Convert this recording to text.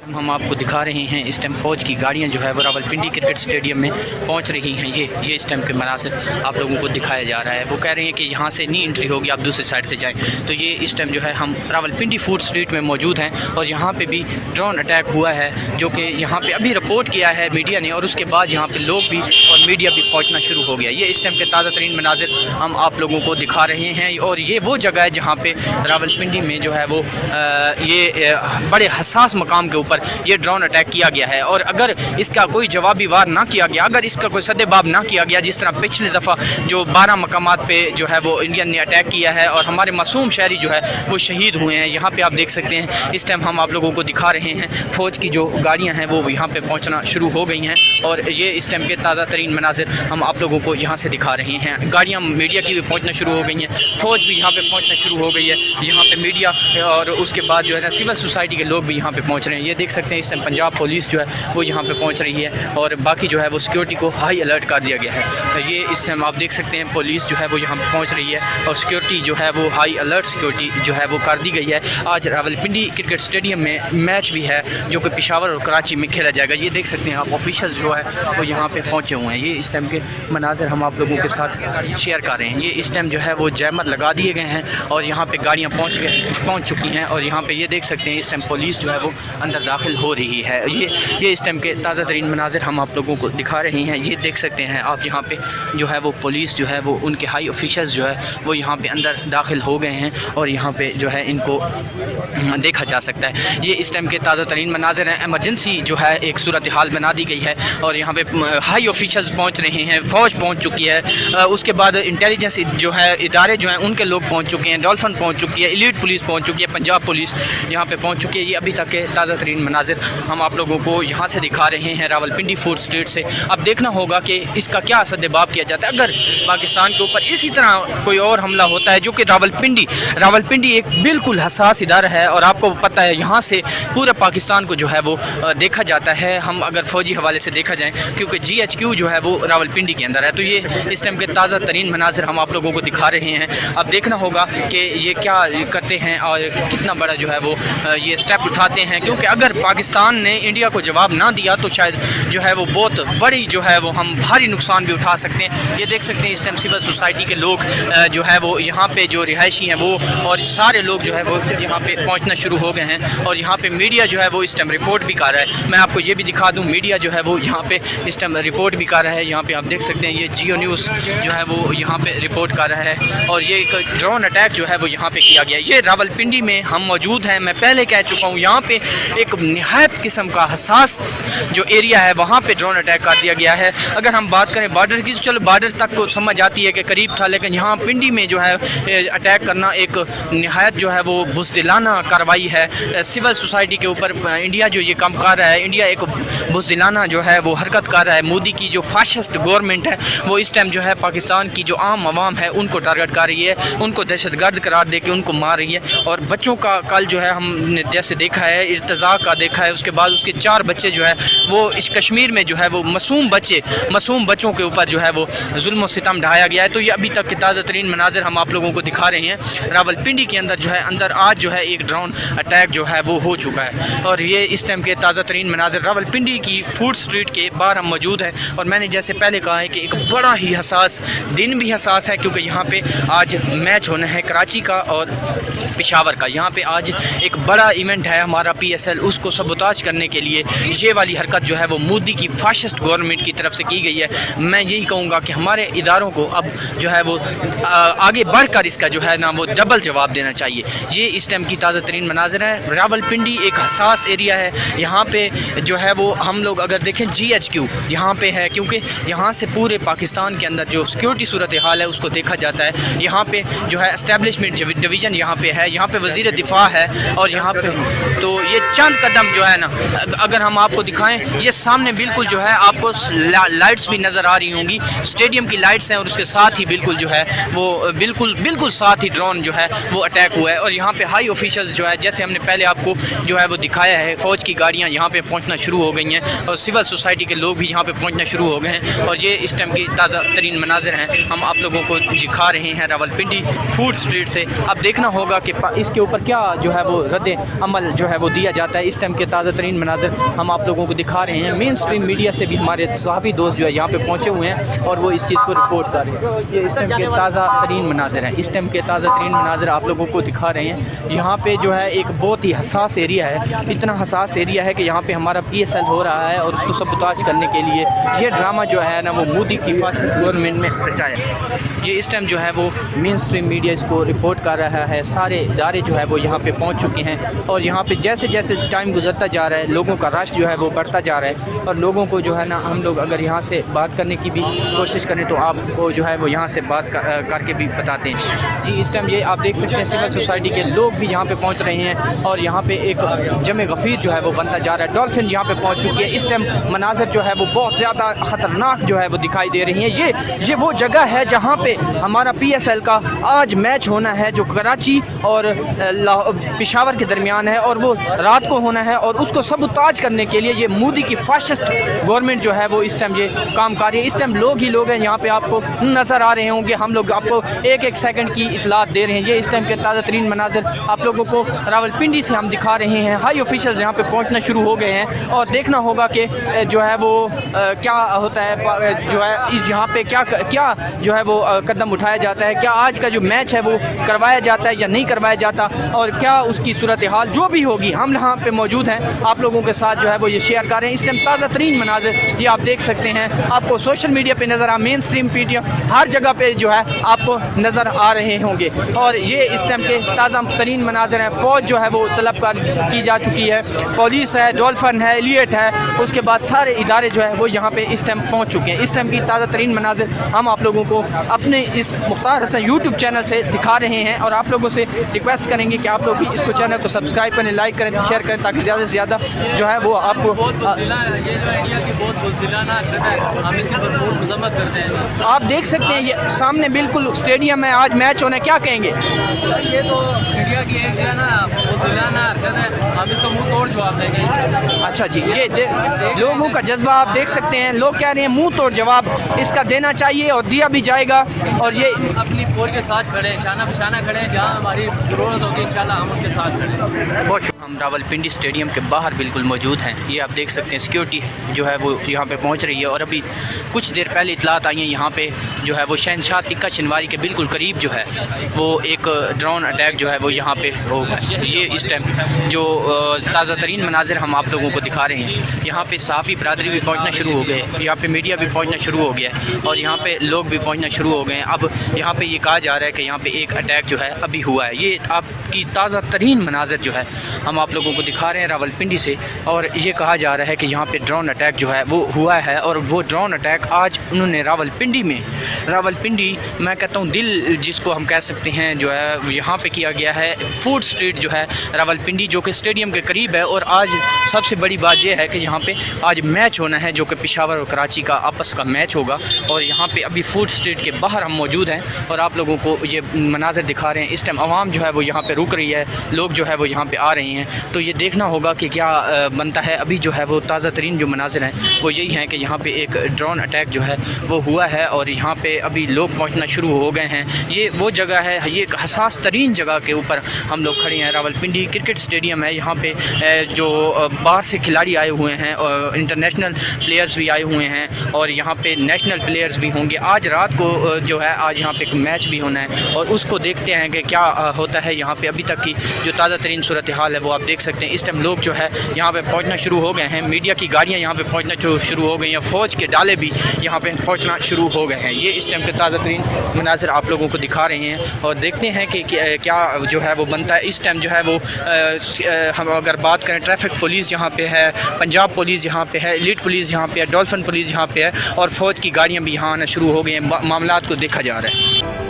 हम आपको दिखा रहे हैं इस टाइम फ़ौज की गाड़ियां जो है वो रावलपिंडी क्रिकेट स्टेडियम में पहुंच रही हैं। ये इस टाइम के मनासिर आप लोगों को दिखाया जा रहा है। वो कह रहे हैं कि यहाँ से नहीं एंट्री होगी, आप दूसरी साइड से जाएं। तो ये इस टाइम जो है हम रावलपिंडी फूड स्ट्रीट में मौजूद हैं और यहाँ पे भी ड्रोन अटैक हुआ है, जो कि यहाँ पे अभी रिपोर्ट किया है मीडिया ने, और उसके बाद यहाँ पर लोग भी और मीडिया भी पहुँचना शुरू हो गया। ये इस टाइम के ताज़ा तरीन मनाजिर हम आप लोगों को दिखा रहे हैं। और ये वो जगह है जहाँ पर रावलपिंडी में जो है वो ये बड़े हसास मकाम के ऊपर ये ड्रोन अटैक किया गया है। और अगर इसका कोई जवाबी वार ना किया गया, अगर इसका कोई सद्देबाब ना किया गया, जिस तरह पिछली दफ़ा जो 12 मकामात पे जो है वो इंडियन ने अटैक किया है और हमारे मासूम शहरी जो है वो शहीद हुए हैं। यहाँ पे आप देख सकते हैं इस टाइम हम आप लोगों को दिखा रहे हैं फ़ौज की जो गाड़ियाँ हैं वो यहाँ पे पहुँचना शुरू हो गई हैं। और ये इस टाइम के ताज़ा तरीन मनाजिर हम आप लोगों को यहाँ से दिखा रहे हैं। गाड़ियाँ मीडिया की भी पहुँचना शुरू हो गई हैं, फ़ौज भी यहाँ पर पहुँचना शुरू हो गई है। यहाँ पर मीडिया और उसके बाद जो है ना सिविल सोसाइटी के लोग भी यहाँ पर पहुँच रहे हैं। ये देख सकते हैं इस टाइम पंजाब पुलिस जो है वो यहाँ पे पहुँच रही है और बाकी जो है वो सिक्योरिटी को हाई अलर्ट कर दिया गया है। तो ये इस टाइम आप देख सकते हैं पुलिस जो है वो यहाँ पे पहुँच रही है और सिक्योरिटी जो है वो हाई अलर्ट सिक्योरिटी जो है वो कर दी गई है। आज रावलपिंडी क्रिकेट स्टेडियम में मैच भी है जो कि पेशावर और कराची में खेला जाएगा। ये देख सकते हैं आप ऑफिशियल्स जो है वो यहाँ पर पहुँचे हुए हैं। ये इस टाइम के मनाजिर हम आप लोगों के साथ शेयर कर रहे हैं। ये इस टाइम जो है वो जैमर लगा दिए गए हैं और यहाँ पर गाड़ियाँ पहुँच चुकी हैं और यहाँ पर ये देख सकते हैं इस टाइम पुलिस जो है वो अंदर दाखिल हो रही है। ये इस टाइम के ताज़ा तरीन मनाजिर हम आप लोगों को दिखा रहे हैं। ये देख सकते हैं आप यहाँ पे जो है वो पुलिस जो है वो उनके हाई ऑफिशल्स जो है वो यहाँ पे अंदर दाखिल हो गए हैं और यहाँ पे जो है इनको देखा जा सकता है। ये इस टाइम के ताज़ा तरीन मनाजिर हैं। एमरजेंसी जो है एक सूरत हाल बना दी गई है और यहाँ पे हाई ऑफिशल्स पहुँच रहे हैं, फ़ौज पहुँच चुकी है, उसके बाद इंटेलिजेंस जो है इदारे जो हैं उनके लोग पहुँच चुके हैं, डॉल्फिन पहुँच चुकी है, एलीट पुलिस पहुँच चुकी है, पंजाब पुलिस यहाँ पर पहुँच चुकी है। ये अभी तक के ताज़ा तरीन मनाजिर हम आप लोगों को यहाँ से दिखा रहे हैं रावलपिंडी फूड स्ट्रीट से। अब देखना होगा कि इसका क्या सद्देबाब किया जाता है। अगर पाकिस्तान के ऊपर इसी तरह कोई और हमला होता है, जो कि रावलपिंडी एक बिल्कुल हसास इदारा है और आपको पता है यहाँ से पूरे पाकिस्तान को जो है वो देखा जाता है, हम अगर फ़ौजी हवाले से देखा जाए, क्योंकि GHQ जो है वो रावलपिंडी के अंदर है। तो ये इस टाइम के ताज़ा तरीन मनाजिर हम आप लोगों को दिखा रहे हैं। अब देखना होगा कि ये क्या करते हैं और कितना बड़ा जो है वो ये स्टेप उठाते हैं, क्योंकि अगर पाकिस्तान ने इंडिया को जवाब ना दिया तो शायद जो है वो बहुत बड़ी जो है वो हम भारी नुकसान भी उठा सकते हैं। ये देख सकते हैं इस टाइम सिविल सोसाइटी के लोग जो है वो यहाँ पे जो रिहायशी हैं वो और सारे लोग जो है वो यहाँ पे पहुँचना शुरू हो गए हैं और यहाँ पे मीडिया जो है वो इस टाइम रिपोर्ट भी कर रहा है। मैं आपको ये भी दिखा दूँ, मीडिया जो है वो यहाँ पे इस टाइम रिपोर्ट भी कर रहा है। यहाँ पे आप देख सकते हैं ये जियो न्यूज़ जो है वो यहाँ पे रिपोर्ट कर रहा है और ये एक ड्रोन अटैक जो है वो यहाँ पे किया गया। ये रावलपिंडी में हम मौजूद हैं, मैं पहले कह चुका हूँ, यहाँ पे एक निहायत किस्म का हसास जो एरिया है वहाँ पे ड्रोन अटैक कर दिया गया है। अगर हम बात करें बॉर्डर की तो चलो बॉर्डर तक को समझ आती है कि करीब था, लेकिन यहाँ पिंडी में जो है अटैक करना एक निहायत जो है वो बुज़दिलाना कार्रवाई है। सिविल सोसाइटी के ऊपर इंडिया जो ये काम कर रहा है, इंडिया एक बुज़दिलाना जो है वो हरकत कर रहा है। मोदी की जो फाशिस्ट गवर्नमेंट है वो इस टाइम जो है पाकिस्तान की जो आम आवाम है उनको टारगेट कर रही है, उनको दहशतगर्द करार दे के उनको मार रही है। और बच्चों का कल जो है हमने जैसे देखा है इर्तज़ा का देखा है, उसके बाद उसके 4 बच्चे जो है वो इस कश्मीर में जो है वो मासूम बच्चों के ऊपर जो है वो जुल्म सितम ढाया गया है। तो ये अभी तक के ताज़ा तरीन मनाजिर हम आप लोगों को दिखा रहे हैं। रावलपिंडी के अंदर जो है अंदर आज जो है एक ड्रोन अटैक जो है वो हो चुका है और ये इस टाइम के ताज़ा तरीन मनाजिर रावलपिंडी की फूड स्ट्रीट के बाहर हम मौजूद हैं। और मैंने जैसे पहले कहा है कि एक बड़ा ही हसास दिन भी हसास है, क्योंकि यहाँ पे आज मैच होना है कराची का और पेशावर का। यहाँ पे आज एक बड़ा इवेंट है हमारा PSL, उसको सबोताज करने के लिए ये वाली हरकत जो है वो मोदी की फाशिस्ट गवर्नमेंट की तरफ से की गई है। मैं यही कहूँगा कि हमारे इदारों को अब जो है वो आगे बढ़कर इसका जो है ना वो डबल जवाब देना चाहिए। ये इस टाइम की ताज़ा तरीन मनाजिर है। रावलपिंडी एक हसास एरिया है, यहाँ पे जो है वो हम लोग अगर देखें GHQ यहाँ पे है, क्योंकि यहाँ से पूरे पाकिस्तान के अंदर जो सिक्योरिटी सूरत हाल है उसको देखा जाता है। यहाँ पे जो है एस्टेब्लिशमेंट डिवीज़न यहाँ पे है, यहाँ पे वज़ीर दिफा है और यहाँ पे तो ये चंद कदम जो है ना अगर हम आपको दिखाएं, ये सामने बिल्कुल जो है आपको लाइट्स भी नज़र आ रही होंगी, स्टेडियम की लाइट्स हैं और उसके साथ ही बिल्कुल जो है वो बिल्कुल साथ ही ड्रोन जो है वो अटैक हुआ है। और यहाँ पे हाई ऑफिशल्स जो है जैसे हमने पहले आपको जो है वो दिखाया है, फ़ौज की गाड़ियाँ यहाँ पे पहुँचना शुरू हो गई हैं और सिविल सोसाइटी के लोग भी यहाँ पे पहुँचना शुरू हो गए हैं। और ये इस टाइम की ताज़ा तरीन मनाजिर हैं हम आप लोगों को दिखा रहे हैं रावलपिंडी फूड स्ट्रीट से। अब देखना होगा कि इसके ऊपर क्या जो है वो रद्द अमल जो है वो दिया जाता है। اس ٹائم کے تازہ ترین مناظر ہم آپ لوگوں کو دکھا رہے ہیں. مین اسٹریم میڈیا سے بھی ہمارے صحافی دوست جو ہے یہاں پہ پہنچے ہوئے ہیں اور وہ اس چیز کو رپورٹ کر رہے ہیں. یہ اس ٹائم کے تازہ ترین مناظر ہیں. اس ٹائم کے تازہ ترین مناظر آپ لوگوں کو دکھا رہے ہیں. یہاں پہ جو ہے ایک بہت ہی حساس ایریا ہے. اتنا حساس ایریا ہے کہ یہاں پہ ہمارا PSL ہو رہا ہے اور اس کو سبوتاج کرنے کے لیے یہ ڈرامہ جو ہے نا وہ مودی کی فاشسٹ گورنمنٹ میں رچایا. یہ اس ٹائم جو ہے وہ مین اسٹریم میڈیا اس کو رپورٹ کر رہا ہے. سارے ادارے جو ہے وہ یہاں پہ پہنچ چکے ہیں اور یہاں پہ جیسے جیسے ٹائم گزرتا جا رہا ہے لوگوں کا رش جو ہے وہ بڑھتا جا رہا ہے اور لوگوں کو جو ہے نا ہم لوگ اگر یہاں سے بات کرنے کی بھی کوشش کریں تو آپ کو جو ہے وہ یہاں سے بات کر کے بھی بتاتے ہیں. جی اس ٹائم یہ آپ دیکھ سکتے ہیں سول سوسائٹی کے لوگ بھی یہاں پہ پہنچ رہے ہیں اور یہاں پہ ایک جمع غفیر جو ہے وہ بنتا جا رہا ہے. ڈولفن یہاں پہ پہنچ چکی ہے. اس ٹائم مناظر جو ہے وہ بہت زیادہ خطرناک جو ہے وہ دکھائی دے رہی ہیں. یہ وہ جگہ ہے جہاں پہ ہمارا PSL کا آج میچ ہونا ہے جو کراچی اور پشاور کے درمیان ہے اور وہ رات کو ہونا ہے اور اس کو سبوتاج کرنے کے لیے یہ مودی کی فاشسٹ گورنمنٹ جو ہے وہ اس ٹائم یہ کام کر رہی ہے. اس ٹائم لوگ ہی لوگ ہیں یہاں پہ آپ کو نظر آ رہے ہوں گے. ہم لوگ آپ کو ایک ایک سیکنڈ کی اطلاعات دے رہے ہیں. یہ اس ٹائم کے تازہ ترین مناظر آپ لوگوں کو راولپنڈی سے ہم دکھا رہے ہیں. ہائی آفیشلز یہاں پہ پہنچنا شروع ہو گئے ہیں اور دیکھنا ہوگا کہ جو ہے وہ کیا ہوتا ہے جو ہے یہاں پہ کیا جو ہے وہ قدم اٹھایا جاتا ہے. کیا آج کا جو میچ ہے وہ کروایا جاتا ہے یا نہیں کروایا جاتا اور کیا اس کی صورتحال جو بھی ہوگی ہم یہاں پہ موجود ہیں آپ لوگوں کے ساتھ جو ہے وہ یہ شیئر کر رہے ہیں. اس ٹائم تازہ ترین مناظر یہ آپ دیکھ سکتے ہیں. آپ کو سوشل میڈیا پہ نظر مین اسٹریم میڈیا ہر جگہ پہ جو ہے آپ کو نظر آ رہے ہوں گے اور یہ اس ٹائم کے تازہ ترین مناظر ہیں. فوج جو ہے وہ طلب کی جا چکی ہے. پولیس ہے, ڈولفن ہے, ایلیٹ ہے, اس کے بعد سارے ادارے جو ہے وہ یہاں پہ اس ٹائم پہنچ چکے ہیں. اس ٹائم کی تازہ ترین مناظر ہم آپ لوگوں کو اپنے اس مختار حسن YouTube چینل سے دکھا رہے ہیں اور آپ لوگوں سے ریکویسٹ کریں گے کہ آپ لوگ بھی اس کو چینل کو سبسکرائب کریں, لائک کریں, شیئر کریں تاکہ زیادہ سے زیادہ جو ہے وہ آپ کو آپ دیکھ سکتے ہیں. یہ سامنے بالکل اسٹیڈیم ہے, آج میچ ہونا ہے. کیا کہیں گے؟ یہ تو انڈیا کی ایک جو ہے نا بزدلانہ حرکت ہے, ہم اس کو منہ توڑ جواب دیں گے. اچھا جی, یہ لوگوں کا جذبہ آپ دیکھ سکتے ہیں. لوگ کہہ رہے ہیں منہ توڑ جواب اس کا دینا چاہیے اور دیا بھی جائے گا اور یہ اپنی فوج کے ساتھ کھڑے ہیں, شانہ بشانہ کھڑے ہیں. جہاں ہماری ضرورت ہوگی انشاءاللہ ہم ان کے ساتھ کھڑے ہیں. بہت ہم راولپنڈی اسٹیڈیم کے باہر بالکل موجود ہیں. یہ آپ دیکھ سکتے ہیں سیکیورٹی جو ہے وہ یہاں پہ پہنچ رہی ہے اور ابھی کچھ دیر پہلے اطلاعات آئی ہیں یہاں پہ جو ہے وہ شہنشاہ تکہ شنواری کے بالکل قریب جو ہے وہ ایک ڈرون اٹیک جو ہے وہ یہاں پہ ہوگا. یہ اس ٹائم جو تازہ ترین مناظر ہم آپ لوگوں کو دکھا رہے ہیں. یہاں پہ صحافی برادری بھی پہنچنا شروع ہو گئے, یہاں پہ میڈیا بھی پہنچنا شروع ہو گیا ہے اور یہاں پہ لوگ بھی پہنچنا شروع ہو گئے ہیں. اب یہاں پہ یہ کہا جا رہا ہے کہ یہاں پہ ایک اٹیک جو ہے ابھی ہوا ہے. یہ آپ کی تازہ ترین مناظر جو ہے ہم آپ لوگوں کو دکھا رہے ہیں راولپنڈی سے اور یہ کہا جا رہا ہے کہ یہاں پہ ڈرون اٹیک جو ہے وہ ہوا ہے اور وہ ڈرون اٹیک آج انہوں نے راولپنڈی میں کہتا ہوں دل جس کو ہم کہہ سکتے ہیں جو ہے یہاں پہ کیا گیا ہے. فوڈ اسٹریٹ جو ہے راولپنڈی جو کہ اسٹیڈیم کے قریب ہے اور آج سب سے بڑی بات یہ ہے کہ یہاں پہ آج میچ ہونا ہے جو کہ پشاور اور کراچی کا آپس کا میچ ہوگا اور یہاں پہ ابھی فوڈ اسٹریٹ کے باہر ہم موجود ہیں اور آپ لوگوں کو یہ مناظر دکھا رہے ہیں. اس ٹائم عوام جو ہے وہ یہاں پہ رک رہی ہے, لوگ جو ہے وہ یہاں پہ آ رہے ہیں تو یہ دیکھنا ہوگا کہ کیا بنتا ہے. ابھی جو ہے وہ تازہ ترین جو مناظر ہیں وہ یہی ہیں کہ یہاں پہ ایک ڈرون اٹیک جو ہے وہ ہوا ہے اور یہاں پہ ابھی لوگ پہنچنا شروع ہو گئے ہیں. یہ وہ جگہ ہے, یہ ایک حساس ترین جگہ کے اوپر ہم لوگ کھڑے ہیں. راولپنڈی کرکٹ اسٹیڈیم ہے. یہاں پہ جو باہر سے کھلاڑی آئے ہوئے ہیں اور انٹرنیشنل پلیئرز بھی آئے ہوئے ہیں اور یہاں پہ نیشنل پلیئرز بھی ہوں گے. آج رات کو جو ہے آج یہاں پہ ایک میچ بھی ہونا ہے اور اس کو دیکھتے ہیں کہ کیا ہوتا ہے. یہاں پہ ابھی تک کی جو تازہ ترین صورتحال ہے وہ آپ دیکھ سکتے ہیں. اس ٹائم لوگ جو ہے یہاں پہ پہنچنا شروع ہو گئے ہیں. میڈیا کی گاڑیاں یہاں پہ پہنچنا شروع ہو گئی ہیں. فوج کے ڈالے بھی یہاں پہ پہنچنا شروع ہو گئے ہیں. یہ اس ٹائم کے تازہ ترین مناظر آپ لوگوں کو دکھا رہے ہیں اور دیکھتے ہیں کہ کیا جو ہے وہ بنتا ہے. اس ٹائم جو ہے وہ ہم اگر بات کریں ٹریفک پولیس یہاں پہ ہے, پنجاب پولیس یہاں پہ ہے, ایلیٹ پولیس یہاں پہ ہے, ڈولفن پولیس یہاں پہ ہے اور فوج کی گاڑیاں بھی یہاں آنا شروع ہو گئی ہیں. معاملات کو دیکھا جا رہا ہے.